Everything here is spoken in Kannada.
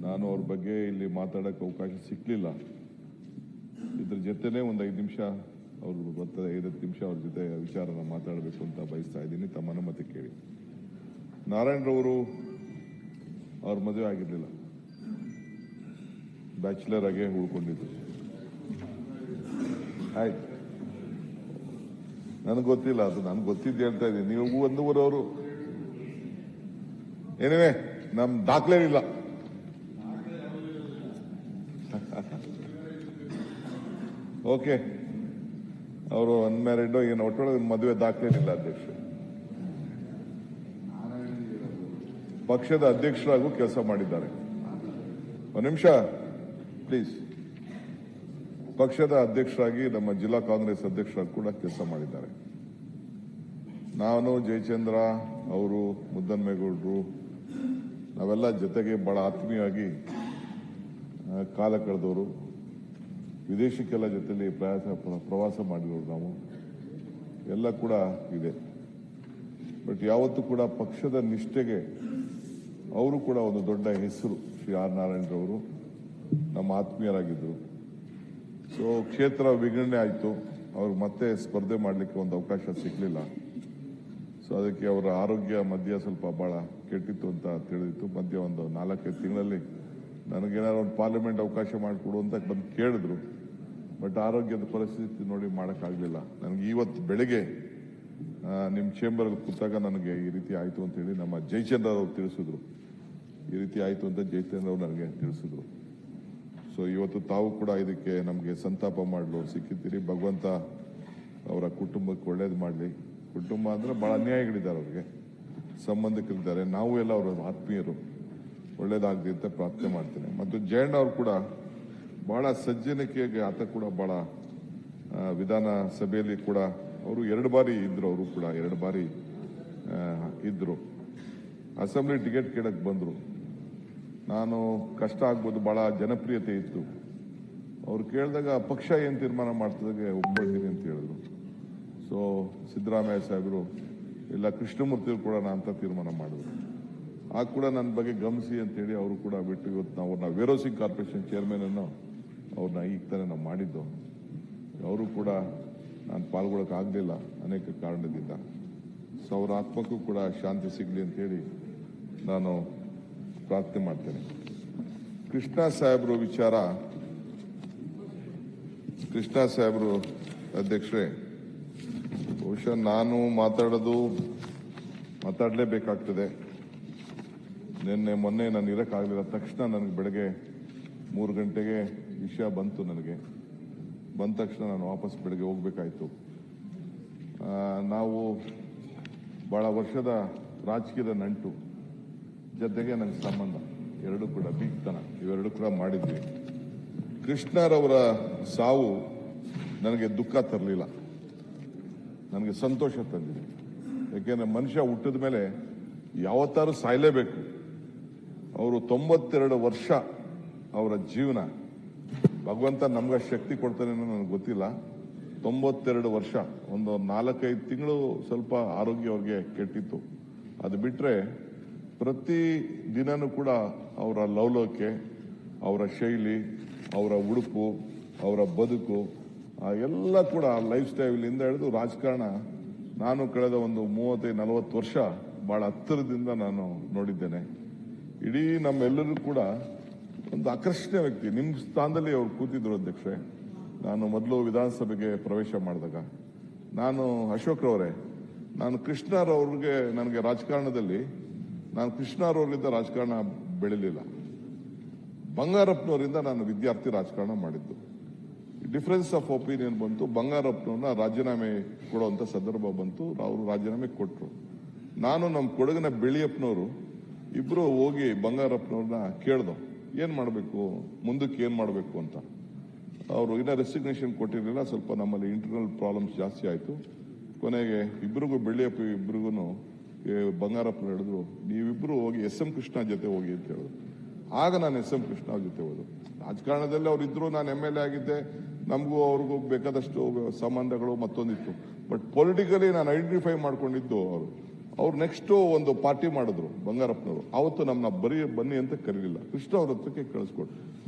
ನಾನು ಅವ್ರ ಬಗ್ಗೆ ಇಲ್ಲಿ ಮಾತಾಡೋಕ್ಕೆ ಅವಕಾಶ ಸಿಕ್ಕಲಿಲ್ಲ. ಇದ್ರ ಜೊತೆನೇ ಒಂದು 5 ನಿಮಿಷ ಅವ್ರು ಬರ್ತದೆ, 5 ನಿಮಿಷ ಅವ್ರ ಜೊತೆ ವಿಚಾರನ ಮಾತಾಡಬೇಕು ಅಂತ ಬಯಸ್ತಾ ಇದ್ದೀನಿ. ತಮ್ಮ ಅನುಮತಿ ಕೇಳಿ. ನಾರಾಯಣರವರು ಅವ್ರ ಮದುವೆ ಆಗಿರಲಿಲ್ಲ, ಬ್ಯಾಚುಲರ್ ಆಗೇ ಉಳ್ಕೊಂಡಿದ್ರು. ಆಯ್ತು, ನನಗೆ ಗೊತ್ತಿಲ್ಲ, ಅದು ನನಗೆ ಗೊತ್ತಿದ್ದು ಹೇಳ್ತಾ ಇದ್ದೀನಿ. ನೀವು ಒಂದೂವರೆಯವರು ಏನಿವೆ ನಮ್ ದಾಖಲೆ ಇಲ್ಲ. ಓಕೆ, ಅವರು ಅನ್ಮ್ಯಾರಿಡ್ ಏನು ಒಟ್ಟೊಳಗೆ ಮದುವೆ ದಾಖಲೇನಿಲ್ಲ. ಅಧ್ಯಕ್ಷ ಪಕ್ಷದ ಅಧ್ಯಕ್ಷರಾಗೂ ಕೆಲಸ ಮಾಡಿದ್ದಾರೆ. ಒಂದು ನಿಮಿಷ ಪ್ಲೀಸ್. ಪಕ್ಷದ ಅಧ್ಯಕ್ಷರಾಗಿ ನಮ್ಮ ಜಿಲ್ಲಾ ಕಾಂಗ್ರೆಸ್ ಅಧ್ಯಕ್ಷರಾಗಿ ಕೂಡ ಕೆಲಸ ಮಾಡಿದ್ದಾರೆ. ನಾನು, ಜಯಚಂದ್ರ ಅವರು, ಮುದ್ದನ್ಮೇಗೌಡರು ನಾವೆಲ್ಲ ಜೊತೆಗೆ ಬಹಳ ಆತ್ಮೀಯವಾಗಿ ಕಾಲ ಕಳೆದವರು. ವಿದೇಶಕ್ಕೆಲ್ಲ ಜೊತೆಲಿ ಪ್ರವಾಸ ಮಾಡಿರೋರು ನಾವು ಎಲ್ಲ ಕೂಡ ಇದೆ. ಬಟ್ ಯಾವತ್ತೂ ಕೂಡ ಪಕ್ಷದ ನಿಷ್ಠೆಗೆ ಅವರು ಕೂಡ ಒಂದು ದೊಡ್ಡ ಹೆಸರು. ಶ್ರೀ ಆರ್ ನಾರಾಯಣರವರು ನಮ್ಮ ಆತ್ಮೀಯರಾಗಿದ್ದರು. ಸೊ ಕ್ಷೇತ್ರ ವಿಂಗಡಣೆ ಆಯಿತು, ಅವ್ರಿಗೆ ಮತ್ತೆ ಸ್ಪರ್ಧೆ ಮಾಡಲಿಕ್ಕೆ ಒಂದು ಅವಕಾಶ ಸಿಗಲಿಲ್ಲ. ಸೊ ಅದಕ್ಕೆ ಅವರ ಆರೋಗ್ಯ ಮಧ್ಯ ಸ್ವಲ್ಪ ಬಹಳ ಕೆಟ್ಟಿತ್ತು ಅಂತ ತಿಳಿದಿತ್ತು. ಮಧ್ಯ ಒಂದು 4-5 ತಿಂಗಳಲ್ಲಿ ನನಗೇನಾದ್ರು ಒಂದು ಪಾರ್ಲಿಮೆಂಟ್ ಅವಕಾಶ ಮಾಡಿಕೊಡು ಅಂತ ಬಂದು ಕೇಳಿದ್ರು. ಬಟ್ ಆರೋಗ್ಯದ ಪರಿಸ್ಥಿತಿ ನೋಡಿ ಮಾಡೋಕ್ಕಾಗಲಿಲ್ಲ. ನನಗೆ ಇವತ್ತು ಬೆಳಗ್ಗೆ ನಿಮ್ಮ ಚೇಂಬರ್ಗೆ ಕೂತಾಗ ನನಗೆ ಈ ರೀತಿ ಆಯಿತು ಅಂತೇಳಿ ನಮ್ಮ ಜಯಚಂದ್ರ ಅವರು ತಿಳಿಸಿದ್ರು. ಈ ರೀತಿ ಆಯಿತು ಅಂತ ಜಯಚಂದ್ರ ಅವರು ನನಗೆ ತಿಳಿಸಿದ್ರು. ಸೊ ಇವತ್ತು ತಾವು ಕೂಡ ಇದಕ್ಕೆ ನಮಗೆ ಸಂತಾಪ ಮಾಡಲು ಸಿಕ್ಕಿದ್ದೀರಿ. ಭಗವಂತ ಅವರ ಕುಟುಂಬಕ್ಕೆ ಒಳ್ಳೇದು ಮಾಡಲಿ. ಕುಟುಂಬ ಅಂದರೆ ಭಾಳ ಅನ್ಯಾಯಗಳಿದ್ದಾರೆ, ಅವ್ರಿಗೆ ಸಂಬಂಧಿಕರಿದ್ದಾರೆ, ನಾವು ಎಲ್ಲ ಅವರ ಆತ್ಮೀಯರು. ಒಳ್ಳೇದಾಗಲಿ ಅಂತ ಪ್ರಾರ್ಥನೆ ಮಾಡ್ತೇನೆ. ಮತ್ತು ಜಯಣ್ಣ ಅವರು ಕೂಡ ಬಹಳ ಸಜ್ಜನಿಕೆಗೆ ಆತ ಕೂಡ ಬಹಳ ವಿಧಾನಸಭೆಯಲ್ಲಿ ಕೂಡ ಅವರು 2 ಬಾರಿ ಇದ್ರು. ಅವರು ಕೂಡ 2 ಬಾರಿ ಇದ್ರು. ಅಸೆಂಬ್ಲಿ ಟಿಕೆಟ್ ಕೇಳಕ್ಕೆ ಬಂದರು. ನಾನು ಕಷ್ಟ ಆಗ್ಬೋದು, ಬಹಳ ಜನಪ್ರಿಯತೆ ಇತ್ತು. ಅವ್ರು ಕೇಳಿದಾಗ ಪಕ್ಷ ಏನು ತೀರ್ಮಾನ ಮಾಡ್ತದಾಗೆ ಒಪ್ಕೊಳ್ತೀನಿ ಅಂತ ಹೇಳಿದ್ರು. ಸೊ ಸಿದ್ದರಾಮಯ್ಯ ಸಾಹೇಬರು ಇಲ್ಲ ಕೃಷ್ಣಮೂರ್ತಿ ಕೂಡ ಅಂತ ತೀರ್ಮಾನ ಮಾಡಿದ್ರು. ಆಗ ಕೂಡ ನನ್ನ ಬಗ್ಗೆ ಗಮನಿಸಿ ಅಂತೇಳಿ ಅವರು ಕೂಡ ಬಿಟ್ಟು ಇವತ್ತು ನಾವು ವೇರೋಸಿಂಗ್ ಕಾರ್ಪೊರೇಷನ್ ಚೇರ್ಮನ್ ಅನ್ನು ಅವ್ರನ್ನ ಈಗ ತಾನೇ ನಾವು ಮಾಡಿದ್ದು. ಅವರು ಕೂಡ ನಾನು ಪಾಲ್ಗೊಳ್ಳೋಕ್ಕಾಗಲಿಲ್ಲ ಅನೇಕ ಕಾರಣದಿಂದ. ಸೊ ಅವರ ಆತ್ಮಕ್ಕೂ ಕೂಡ ಶಾಂತಿ ಸಿಗಲಿ ಅಂತೇಳಿ ನಾನು ಪ್ರಾರ್ಥನೆ ಮಾಡ್ತೇನೆ. ಕೃಷ್ಣ ಸಾಹೇಬರು ವಿಚಾರ, ಕೃಷ್ಣ ಸಾಹೇಬರು ಅಧ್ಯಕ್ಷರೇ, ಬಹುಶಃ ನಾನು ಮಾತಾಡಲೇಬೇಕಾಗ್ತದೆ. ಮೊನ್ನೆ ನಾನು ಇರೋಕ್ಕಾಗಲಿಲ್ಲ. ತಕ್ಷಣ ನನಗೆ ಬೆಳಗ್ಗೆ 3 ಗಂಟೆಗೆ ವಿಷಯ ಬಂತು. ನನಗೆ ಬಂದ ತಕ್ಷಣ ನಾನು ವಾಪಸ್ ಬೆಳಗ್ಗೆ ಹೋಗ್ಬೇಕಾಯ್ತು. ನಾವು ಬಹಳ ವರ್ಷದ ರಾಜಕೀಯದ ನಂಟು, ಜೊತೆಗೆ ನನಗೆ ಸಂಬಂಧ, ಎರಡೂ ಕೂಡ ಬೀಗ್ತನ, ಇವೆರಡೂ ಕೂಡ ಮಾಡಿದ್ವಿ. ಕೃಷ್ಣರವರ ಸಾವು ನನಗೆ ದುಃಖ ತರಲಿಲ್ಲ, ನನಗೆ ಸಂತೋಷ ತಂದಿದೆ. ಯಾಕೆಂದ್ರೆ ಮನುಷ್ಯ ಹುಟ್ಟಿದ ಮೇಲೆ ಯಾವತ್ತಾರು ಸಾಯಲೇಬೇಕು. ಅವರು 92 ವರ್ಷ ಅವರ ಜೀವನ, ಭಗವಂತ ನಮ್ಗೆ ಶಕ್ತಿ ಕೊಡ್ತಾನೆ ನನಗೆ ಗೊತ್ತಿಲ್ಲ. 92 ವರ್ಷ, ಒಂದು 4-5 ತಿಂಗಳು ಸ್ವಲ್ಪ ಆರೋಗ್ಯ ಅವ್ರಿಗೆ ಕೆಟ್ಟಿತ್ತು. ಅದು ಬಿಟ್ರೆ ಪ್ರತಿ ದಿನನೂ ಕೂಡ ಅವರ ಲವಲವಿಕೆ, ಅವರ ಶೈಲಿ, ಅವರ ಉಡುಪು, ಅವರ ಬದುಕು ಎಲ್ಲ ಕೂಡ ಲೈಫ್ ಸ್ಟೈಲಿಂದ ಹಿಡಿದು ರಾಜಕಾರಣ ನಾನು ಕಳೆದ ಒಂದು 30-40 ವರ್ಷ ಬಹಳ ಹತ್ತಿರದಿಂದ ನಾನು ನೋಡಿದ್ದೇನೆ. ಇಡೀ ನಮ್ಮೆಲ್ಲರೂ ಕೂಡ ಒಂದು ಆಕರ್ಷಣೀಯ ವ್ಯಕ್ತಿ. ನಿಮ್ಮ ಸ್ಥಾನದಲ್ಲಿ ಅವ್ರು ಕೂತಿದ್ರು ಅಧ್ಯಕ್ಷರೇ. ನಾನು ಮೊದಲು ವಿಧಾನಸಭೆಗೆ ಪ್ರವೇಶ ಮಾಡಿದಾಗ ನಾನು ಅಶೋಕ್ರವರೇ, ನಾನು ಕೃಷ್ಣರವ್ರಿಗೆ, ನನಗೆ ರಾಜಕಾರಣದಲ್ಲಿ ನಾನು ಕೃಷ್ಣರವರಿಂದ ರಾಜಕಾರಣ ಬೆಳಿಲಿಲ್ಲ, ಬಂಗಾರಪ್ಪನವರಿಂದ ನಾನು ವಿದ್ಯಾರ್ಥಿ ರಾಜಕಾರಣ ಮಾಡಿದ್ದು. ಡಿಫರೆನ್ಸ್ ಆಫ್ ಒಪಿನಿಯನ್ ಬಂತು. ಬಂಗಾರಪ್ಪನವ್ರನ್ನ ರಾಜೀನಾಮೆ ಕೊಡುವಂತ ಸಂದರ್ಭ ಬಂತು. ಅವರು ರಾಜೀನಾಮೆ ಕೊಟ್ಟರು. ನಾನು ನಮ್ಮ ಕೊಡಗಿನ ಬೆಳಿಯಪ್ಪನವರು ಇಬ್ರು ಹೋಗಿ ಬಂಗಾರಪ್ಪನವ್ರನ್ನ ಕೇಳ್ದೋ ಏನ್ ಮಾಡಬೇಕು, ಮುಂದಕ್ಕೆ ಏನ್ ಮಾಡಬೇಕು ಅಂತ. ಅವರು ಇನ್ನ ರೆಸಿಗ್ನೇಷನ್ ಕೊಟ್ಟಿರಲಿಲ್ಲ. ಸ್ವಲ್ಪ ನಮ್ಮಲ್ಲಿ ಇಂಟರ್ನಲ್ ಪ್ರಾಬ್ಲಮ್ಸ್ ಜಾಸ್ತಿ ಆಯಿತು. ಕೊನೆಗೆ ಇಬ್ಬರಿಗೂ, ಬೆಳ್ಳಿಯಪ್ಪ ಇಬ್ಬರಿಗೂ ಬಂಗಾರಪ್ಪನ ಹೇಳಿದ್ರು, ನೀವಿಬ್ರು ಹೋಗಿ SM ಕೃಷ್ಣ ಜೊತೆ ಹೋಗಿ ಅಂತ ಹೇಳಿದ್ರು. ಆಗ ನಾನು SM ಕೃಷ್ಣ ಜೊತೆ ಹೋದ್ರು. ರಾಜಕಾರಣದಲ್ಲಿ ಅವರಿದ್ರು, ನಾನು MLA ಆಗಿದ್ದೆ, ನಮಗೂ ಅವ್ರಿಗೂ ಬೇಕಾದಷ್ಟು ಸಂಬಂಧಗಳು ಮತ್ತೊಂದಿತ್ತು. ಬಟ್ ಪೊಲಿಟಿಕಲಿ ನಾನು ಐಡೆಂಟಿಫೈ ಮಾಡ್ಕೊಂಡಿದ್ದು ಅವರು ಅವ್ರು ನೆಕ್ಸ್ಟ್ ಒಂದು ಪಾರ್ಟಿ ಮಾಡಿದ್ರು ಬಂಗಾರಪ್ಪನವರು. ಅವತ್ತು ನಮ್ಮನ್ನ ಬನ್ನಿ ಅಂತ ಕರೀಲಿಲ್ಲ, ಕೃಷ್ಣ ಅವ್ರ ಹತ್ರಕ್ಕೆ ಕಳಿಸ್ಕೊಟ್ರು.